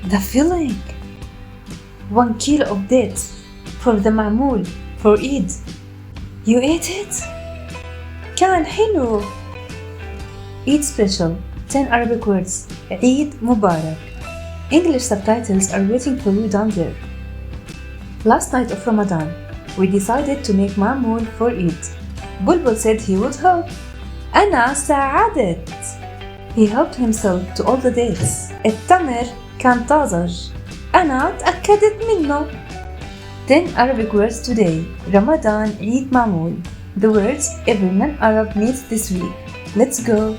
The filling. 1 kilo of dates for the معمول for Eid. You ate it? كان حلو. Eid special 10 Arabic words. Eid Mubarak. English subtitles are waiting for you down there. Last night of Ramadan, we decided to make معمول for Eid. Bulbul said he would help. أنا ساعدت. He helped himself to all the dates. التمر كان طازج. أنا تأكدت منه. 10 Arabic words today. Ramadan Eid معمول. The words every non-Arab needs this week. Let's go.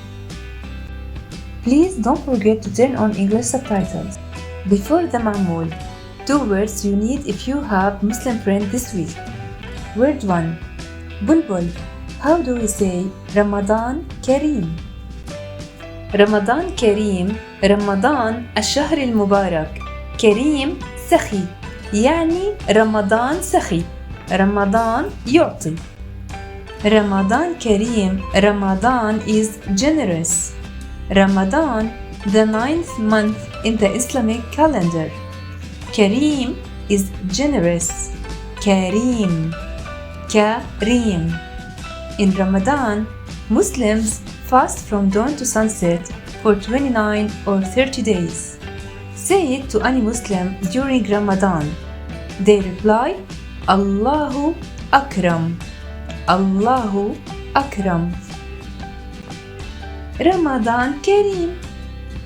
Please don't forget to turn on English subtitles. Before the معمول, 2 words you need if you have Muslim friend this week. Word 1. Bulbul. How do we say Ramadan Kareem? رمضان كريم. رمضان الشهر المبارك. كريم سخي، يعني رمضان سخي. رمضان يعطي. رمضان كريم. Ramadan is generous. Ramadan, the 9th month in the Islamic calendar. Kareem is generous. Kareem. Kareem. In Ramadan, Muslims fast from dawn to sunset for 29 or 30 days. Say it to any Muslim during Ramadan. They reply, Allahu Akram. Allahu Akram. Ramadan Kareem.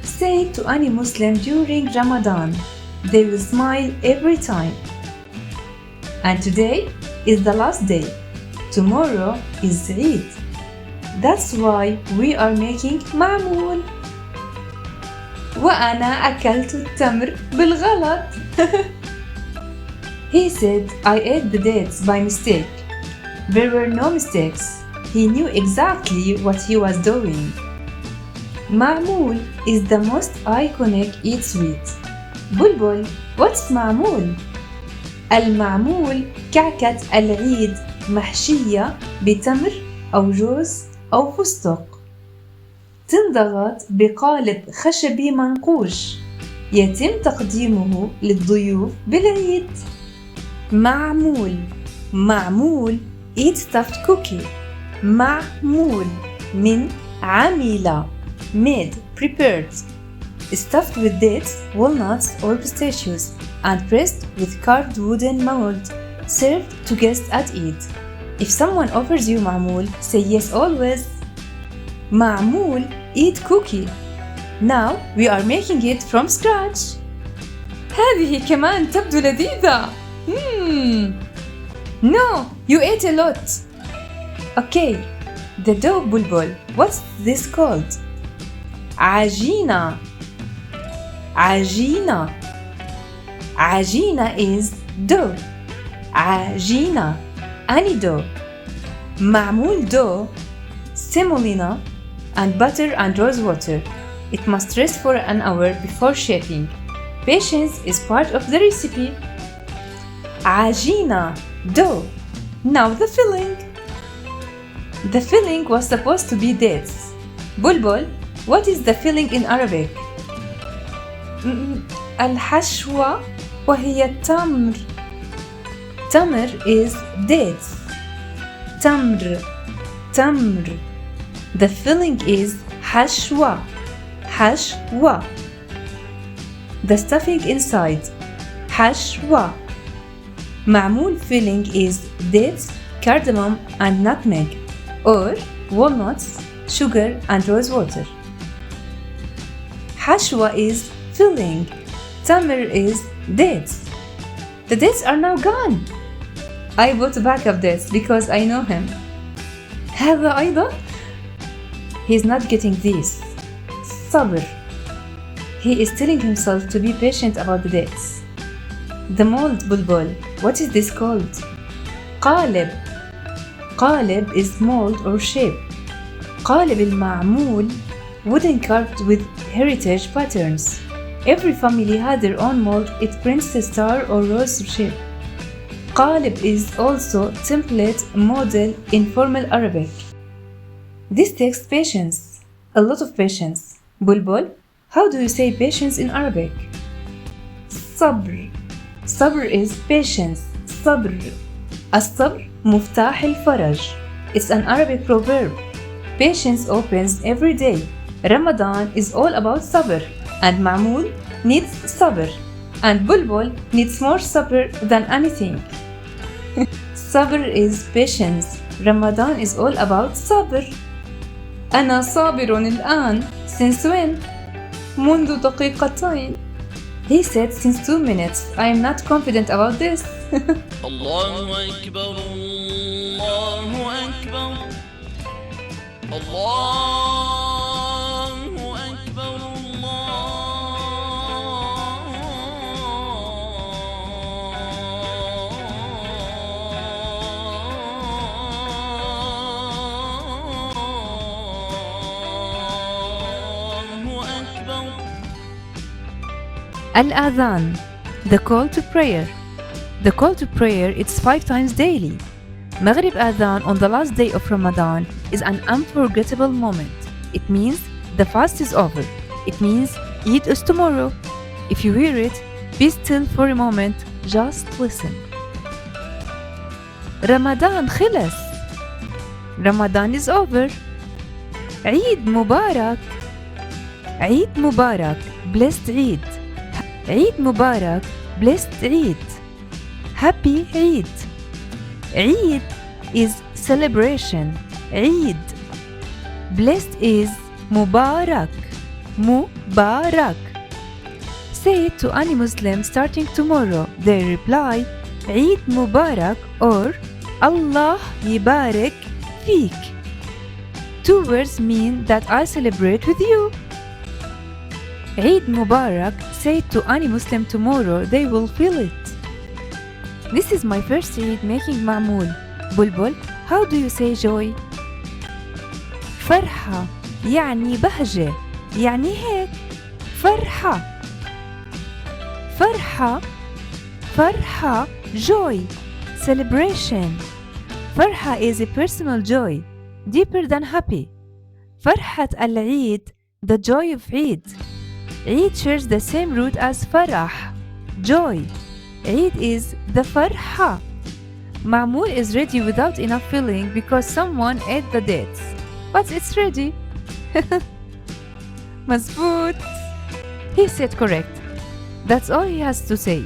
Say it to any Muslim during Ramadan. They will smile every time. And today is the last day. Tomorrow is Eid. That's why we are making معمول. وأنا أكلت التمر بالغلط. He said, I ate the dates by mistake. There were no mistakes. He knew exactly what he was doing. معمول is the most iconic Eid sweet. Bulbul, what's معمول? المعمول كعكة العيد محشية بتمر أو جوز أو فستق. تنضغط بقالب خشبي منقوش. يتم تقديمه للضيوف بالعيد. معمول. معمول eat stuffed cookie. معمول من عمل made prepared. Stuffed with dates, walnuts or pistachios and pressed with carved wooden mold. Served to guests at Eid. If someone offers you معمول, say yes always. معمول eat cookie. Now we are making it from scratch. هذه كمان تبدو لذيذة. No, you ate a lot. Okay, the dough bulbul. What's this called? عجينة. عجينة. عجينة is dough. عجينة. Any dough. معمول dough, semolina, and butter and rose water. It must rest for an hour before shaping. Patience is part of the recipe. عجينة, dough. Now the filling. The filling was supposed to be dates. Bulbul, what is the filling in Arabic? الحشوة وهي التمر. Tamr is dates. Tamr. Tamr. The filling is hashwa. Hashwa. The stuffing inside. Hashwa. معمول filling is dates, cardamom and nutmeg, or walnuts, sugar and rose water. Hashwa is filling. Tamr is dates. The dates are now gone. I bought a bag of dates because I know him. هذا أيضا? He's not getting this. صبر. He is telling himself to be patient about the dates. The mold bulbul. What is this called? قالب. قالب is mold or shape. قالب المعمول, wooden carved with heritage patterns. Every family had their own mold. It prints a star or rose shape. قالب is also template model in formal Arabic. This takes patience, a lot of patience. Bulbul, how do you say patience in Arabic? صبر. صبر is patience. صبر. الصبر مفتاح الفرج. It's an Arabic proverb. Patience opens every day. Ramadan is all about sabr, and Ma'mool needs sabr, and Bulbul needs more sabr than anything. Sabr is patience. Ramadan is all about sabr. أنا صابر الآن. Since when? منذ دقيقتين. He said since 2 minutes. I am not confident about this. الله أكبر الله أكبر الله أكبر الله أكبر. Al-Adhan, the call to prayer. The call to prayer it's 5 times daily. Maghrib Adhan on the last day of Ramadan is an unforgettable moment. It means the fast is over. It means Eid is tomorrow. If you hear it, be still for a moment, just listen. Ramadan خلص. Ramadan is over. Eid Mubarak. Eid Mubarak. Blessed Eid. Eid Mubarak. Blessed Eid. Happy Eid. Eid is celebration. Eid. Blessed is Mubarak. Mubarak. Say it to any Muslim starting tomorrow. They reply Eid Mubarak or Allah Yibarak Fik. 2 words mean that I celebrate with you. Eid Mubarak. Say it to any Muslim tomorrow. They will feel it. This is my first Eid making Ma'mool. Bulbul, how do you say joy? فرحة يعني بهجة يعني هيك فرحة فرحة فرحة joy celebration. فرحة is a personal joy deeper than happy. فرحة العيد the joy of Eid. Eid shares the same root as فرح joy. Eid is the farha. Ma'mool is ready without enough filling because someone ate the dates. But it's ready. Mazboot. He said correct. That's all he has to say.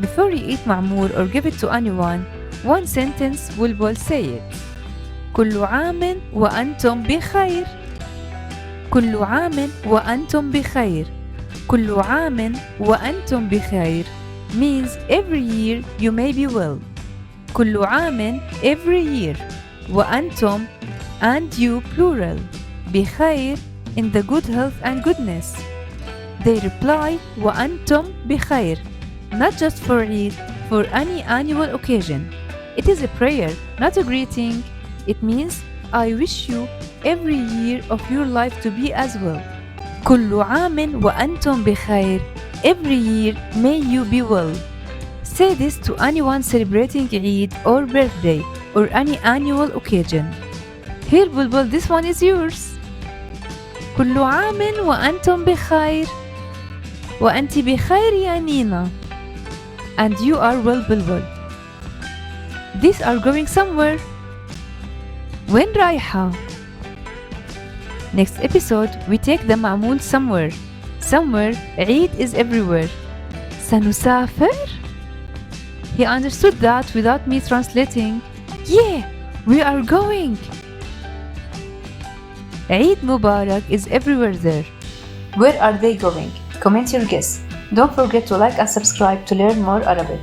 Before you eat Ma'mool or give it to anyone, one sentence Bulbul say it. كل عام وأنتم بخير. كل عام وأنتم بخير. كل عام وأنتم بخير means every year you may be well. كل عام every year. وأنتم and you plural. بخير in the good health and goodness. They reply وأنتم بخير, not just for Eid, for any annual occasion. It is a prayer, not a greeting. It means I wish you every year of your life to be as well. كل عام وأنتم بخير. Every year may you be well. Say this to anyone celebrating Eid or birthday or any annual occasion. Here Bulbul, this one is yours. كل عام وأنتم بخير. وأنت بخير يا نينا. And you are well Bulbul. These are going somewhere. وين رايحة? Next episode we take the Ma'mool somewhere. Somewhere Eid is everywhere. سنسافر? He understood that without me translating. Yeah, we are going. Eid Mubarak is everywhere there. Where are they going? Comment your guess. Don't forget to like and subscribe to learn more Arabic.